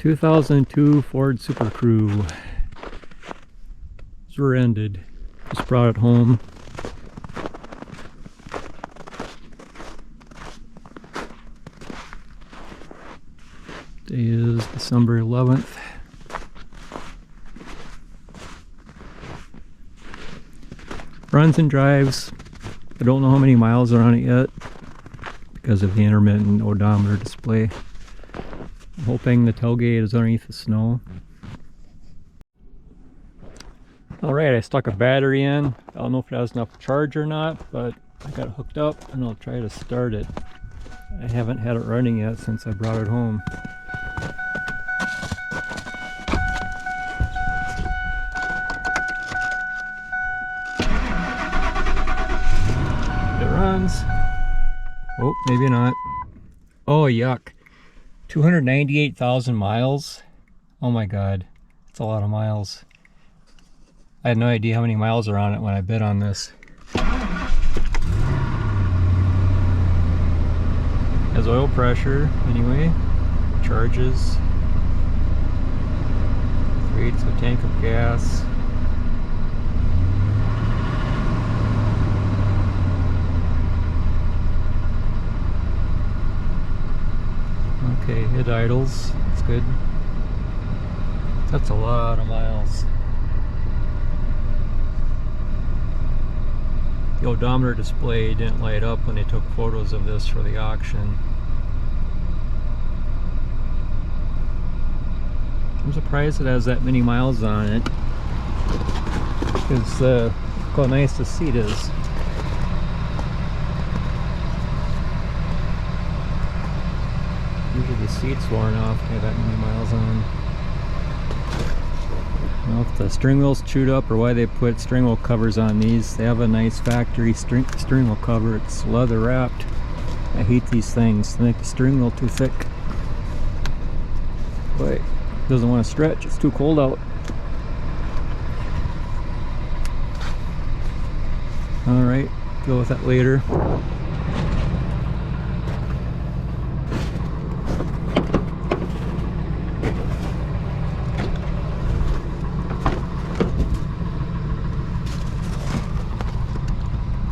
2002 Ford Supercrew. It's rear-ended. Just brought it home. Today is December 11th. Runs and drives. I don't know how many miles are on it yet because of the intermittent odometer display. I'm hoping the tailgate is underneath the snow. Alright, I stuck a battery in. I don't know if it has enough charge or not, but I got it hooked up and I'll try to start it. I haven't had it running yet since I brought it home. It runs. Oh, maybe not. Oh, yuck. 298,000 miles. Oh my god. That's a lot of miles. I had no idea how many miles are on it when I bid on this. Has oil pressure, anyway. Charges. Creates a tank of gas. Okay, it idles. It's good. That's a lot of miles. The odometer display didn't light up when they took photos of this for the auction. I'm surprised it has that many miles on it. Because look how nice the seat is. Usually the seat's worn off to have that many miles on. I don't know if the steering wheel's chewed up or why they put steering wheel covers on these. They have a nice factory steering wheel cover. It's leather wrapped. I hate these things. They make the steering wheel too thick. But it doesn't want to stretch. It's too cold out. Alright, deal with that later.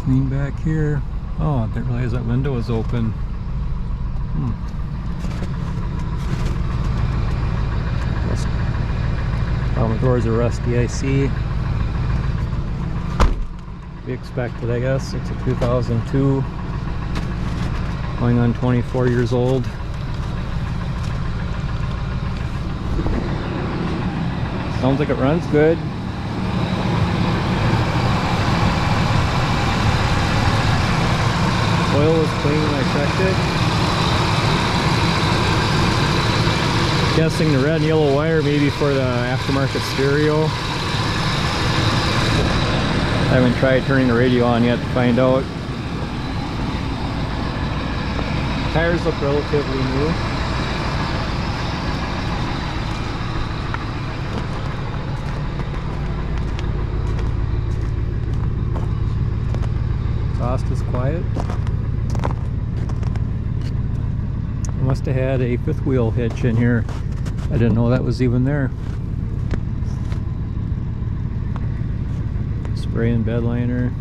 Clean back here. Oh, I didn't realize that window was open. The doors are rusty, I see. Be expected, I guess. It's a 2002. Going on 24 years old. Sounds like it runs good. Oil was clean when I checked it. Guessing the red and yellow wire maybe for the aftermarket stereo. I haven't tried turning the radio on yet to find out. Tires look relatively new. Exhaust is quiet. Must have had a fifth wheel hitch in here. I didn't know that was even there. Spray and bed liner.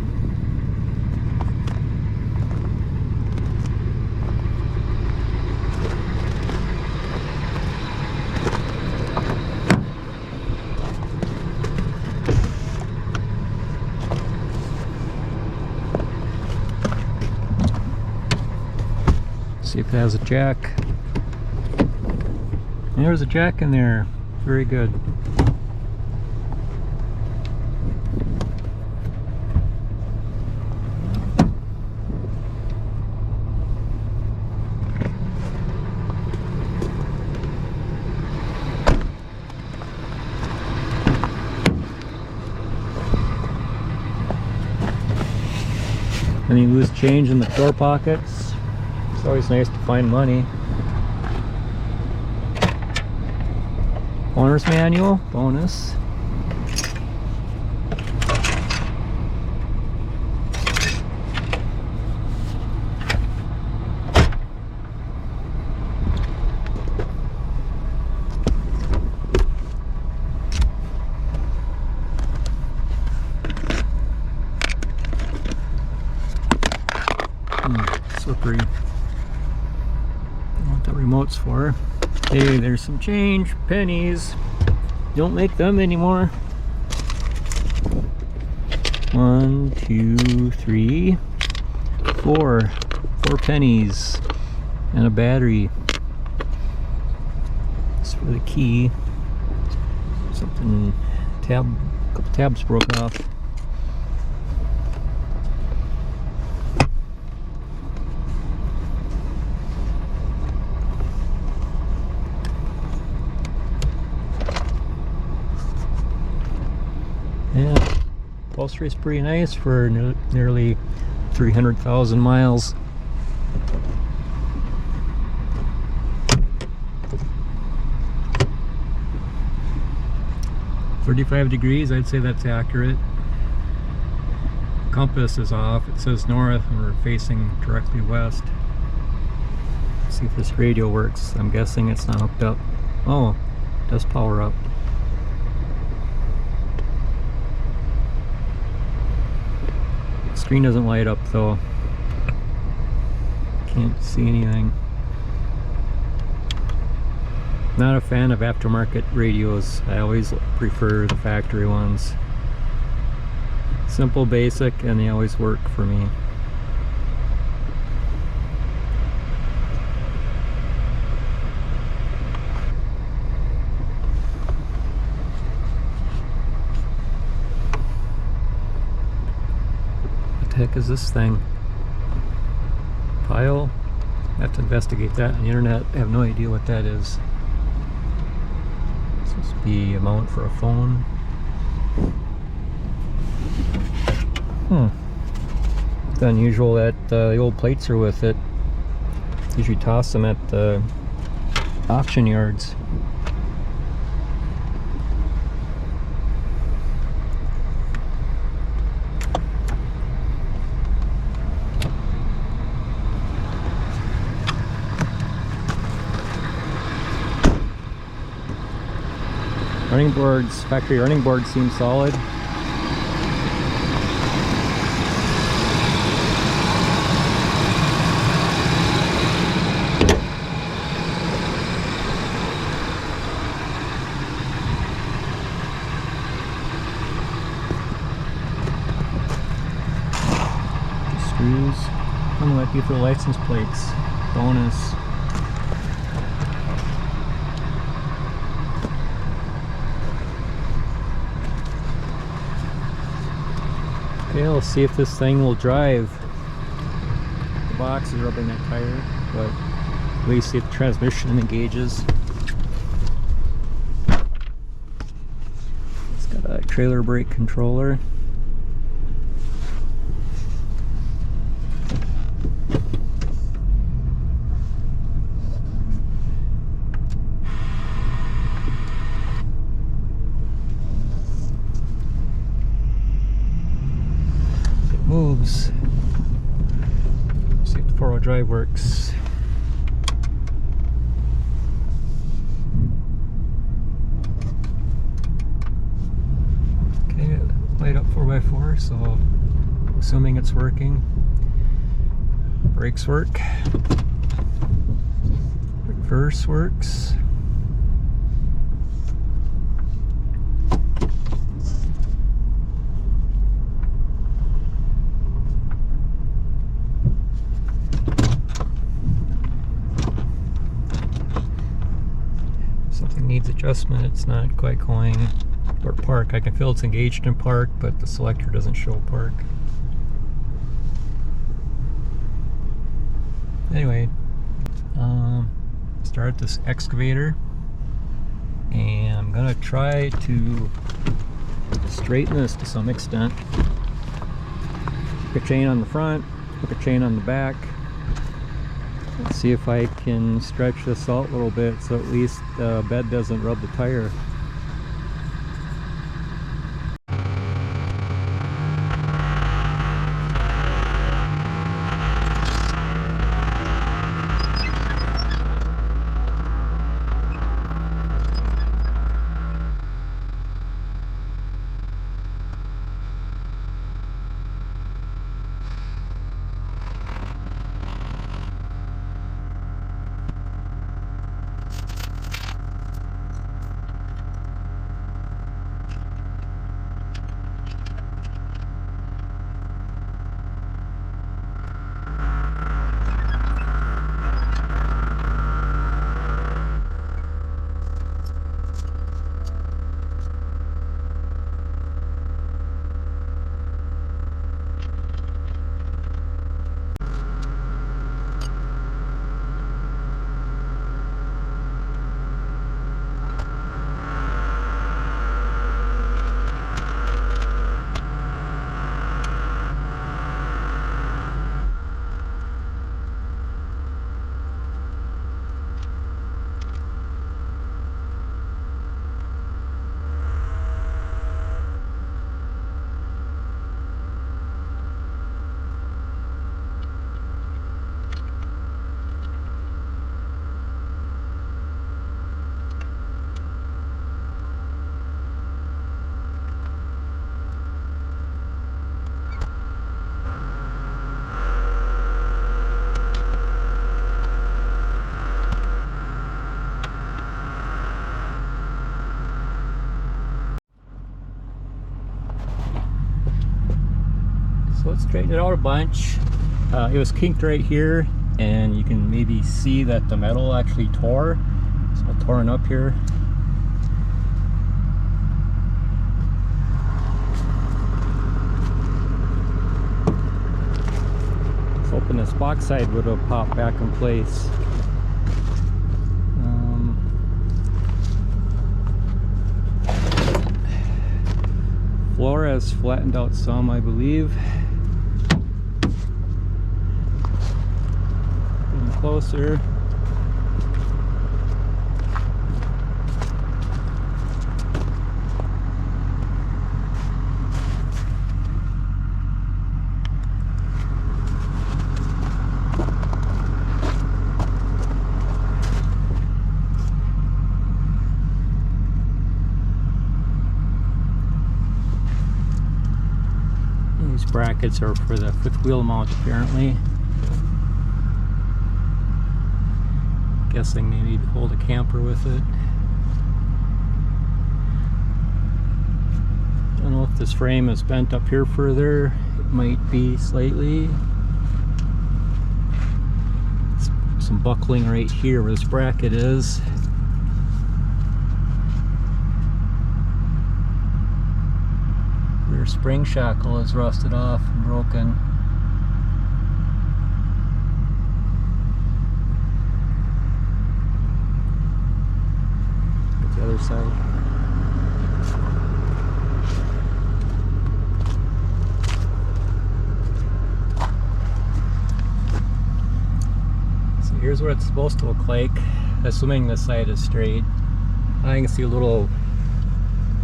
See if it has a jack. And there's a jack in there. Very good. Any loose change in the door pockets? It's always nice to find money. Owner's manual, bonus. notes for. Hey, there's some change, pennies. Don't make them anymore. 1, 2, 3, 4. 4 pennies and a battery. This for the key. Something a couple tabs broke off. Yeah, pulse rate's pretty nice for nearly 300,000 miles. "35 degrees, I'd say that's accurate. Compass is off. It says north and we're facing directly west. Let's see if this radio works. I'm guessing it's not hooked up. Oh, it does power up. Screen doesn't light up though. Can't see anything. Not a fan of aftermarket radios. I always prefer the factory ones. Simple, basic, and they always work for me. What the heck is this thing? Pile? I have to investigate that on the internet. I have no idea what that is. It's supposed to be a mount for a phone. It's unusual that the old plates are with it. Usually toss them at the auction yards. Running boards, factory running boards seem solid. Screws. That might be for license plates. Bonus. Okay, let's see if this thing will drive. The box is rubbing that tire, but at least see if the transmission engages. It's got a trailer brake controller. Moves. See if the 4-wheel drive works. Okay, light up 4x4, so assuming it's working. Brakes work. Reverse works. Needs adjustment. It's not quite going, or park. I can feel it's engaged in park, but the selector doesn't show park. Anyway, start this excavator, and I'm gonna try to straighten this to some extent. Hook a chain on the front, hook a chain on the back. Let's see if I can stretch this out a little bit so at least the bed doesn't rub the tire. So let's straighten it out a bunch. It was kinked right here, and you can maybe see that the metal actually tore. It's all torn up here. Hoping this box side would have popped back in place. Floor has flattened out some, I believe. Getting closer. These brackets are for the fifth wheel mount, apparently. Guessing they need to hold a camper with it. Don't know if this frame is bent up here further. It might be slightly. Some buckling right here where this bracket is. Rear spring shackle is rusted off and broken. Get the other side. So here's what it's supposed to look like, assuming this side is straight. I can see a little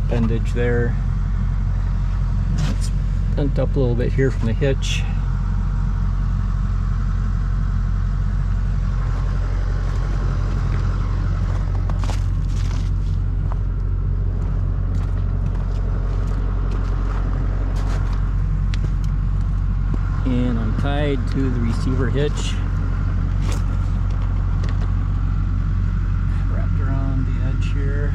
bendage there. It's bent up a little bit here from the hitch. And I'm tied to the receiver hitch. Wrapped around the edge here.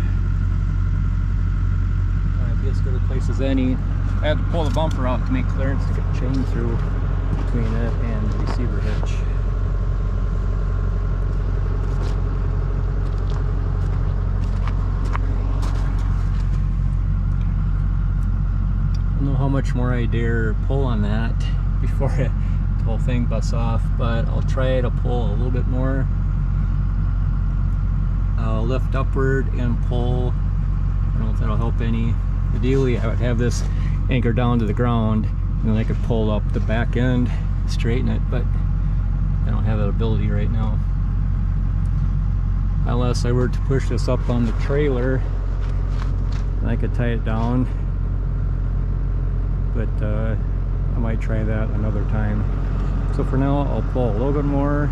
Might be as good a place as any. I had to pull the bumper out to make clearance to get the chain through between it and the receiver hitch. I don't know how much more I dare pull on that before the whole thing busts off, but I'll try to pull a little bit more. I'll lift upward and pull. I don't know if that'll help any. Ideally, I would have this anchored down to the ground, and then I could pull up the back end, straighten it, but I don't have that ability right now. Unless I were to push this up on the trailer, then I could tie it down, but I might try that another time. So for now, I'll pull a little bit more.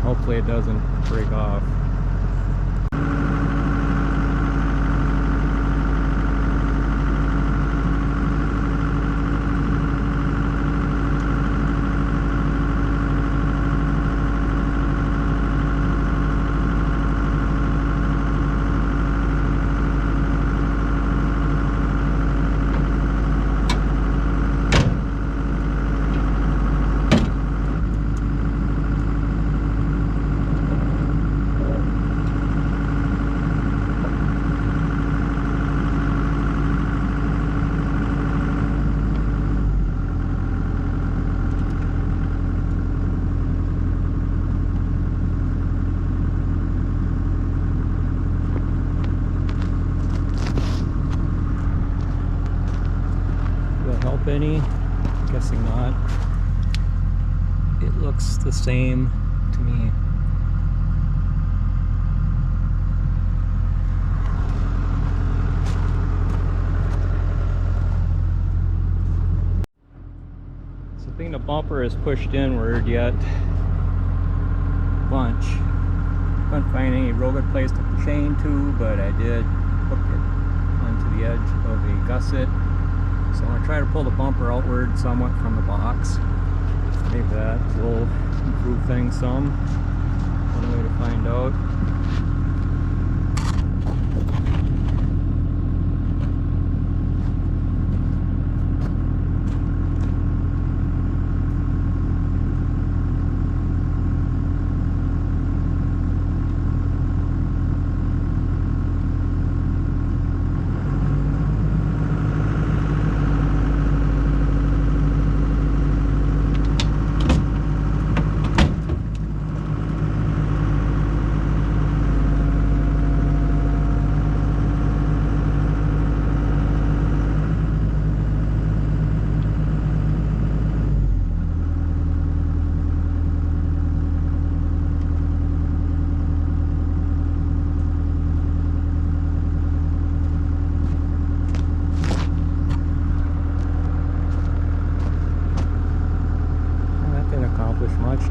Hopefully it doesn't break off. Any? Guessing not. It looks the same to me. So I think the bumper is pushed inward yet. Bunch. Couldn't find any real good place to put the chain to, but I did hook it onto the edge of a gusset. So I'm going to try to pull the bumper outward somewhat from the box. Maybe that will improve things some. One way to find out.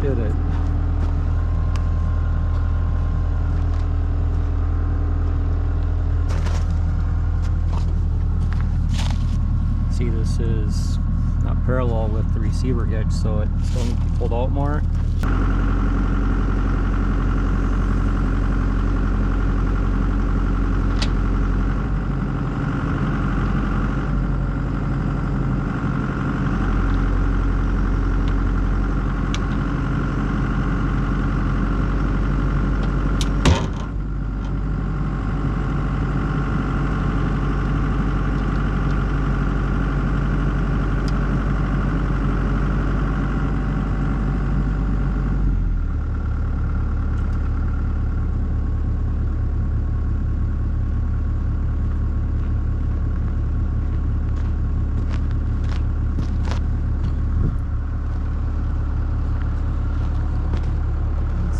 get it. See, this is not parallel with the receiver hitch, so it still needs to be pulled out more.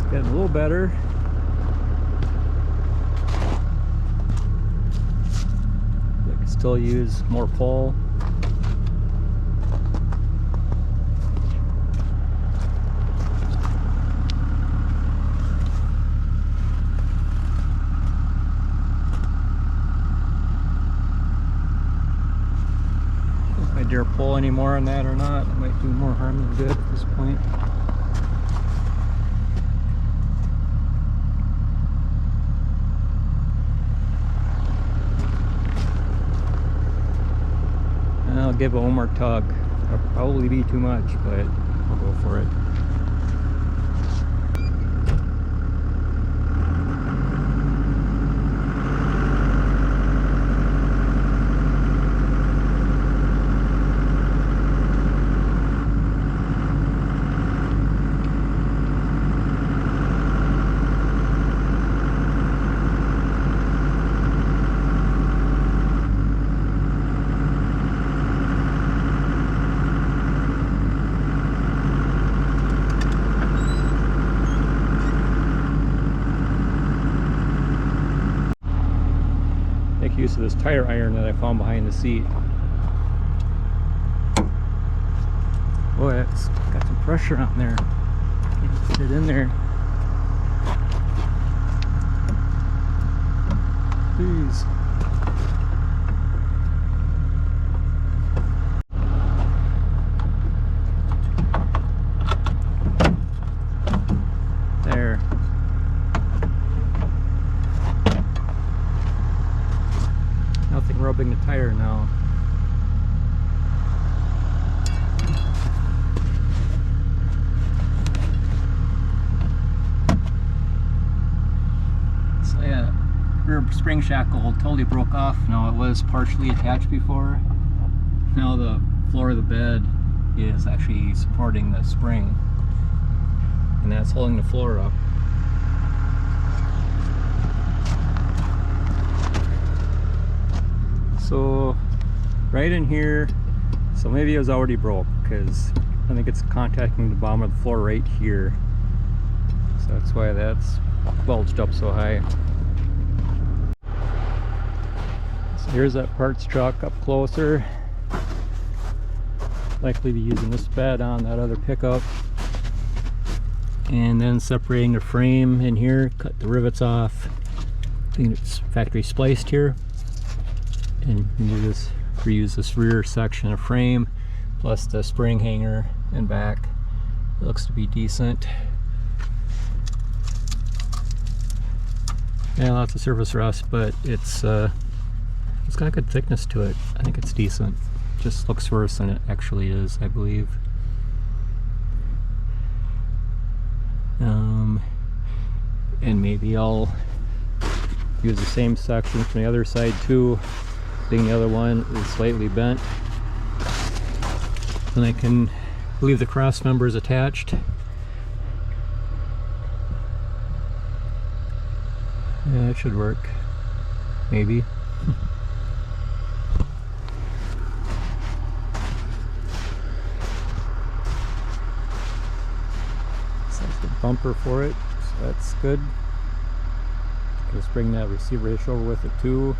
Getting a little better. I can still use more pull. If I dare pull any more on that or not, it might do more harm than good at this point. I'll give it one more tug. It'll probably be too much, but I'll go for it. Make use of this tire iron that I found behind the seat. Boy, it's got some pressure on there. Can't get it in there. Please. There. Nothing rubbing the tire now. So yeah, rear spring shackle totally broke off. Now it was partially attached before. Now the floor of the bed is actually supporting the spring, and that's holding the floor up. So right in here, so maybe it was already broke because I think it's contacting the bottom of the floor right here. So that's why that's bulged up so high. So here's that parts truck up closer. Likely be using this bed on that other pickup. And then separating the frame in here, cut the rivets off. I think it's factory spliced here. And reuse this rear section of frame plus the spring hanger and back. It looks to be decent. Yeah, lots of surface rust, but it's got good thickness to it. I think it's decent. Just looks worse than it actually is, I believe. And maybe I'll use the same section from the other side too. Being the other one is slightly bent. Then I can leave the cross members attached. Yeah, it should work. Maybe. So that's the bumper for it, so that's good. Just bring that receiver hitch over with it too.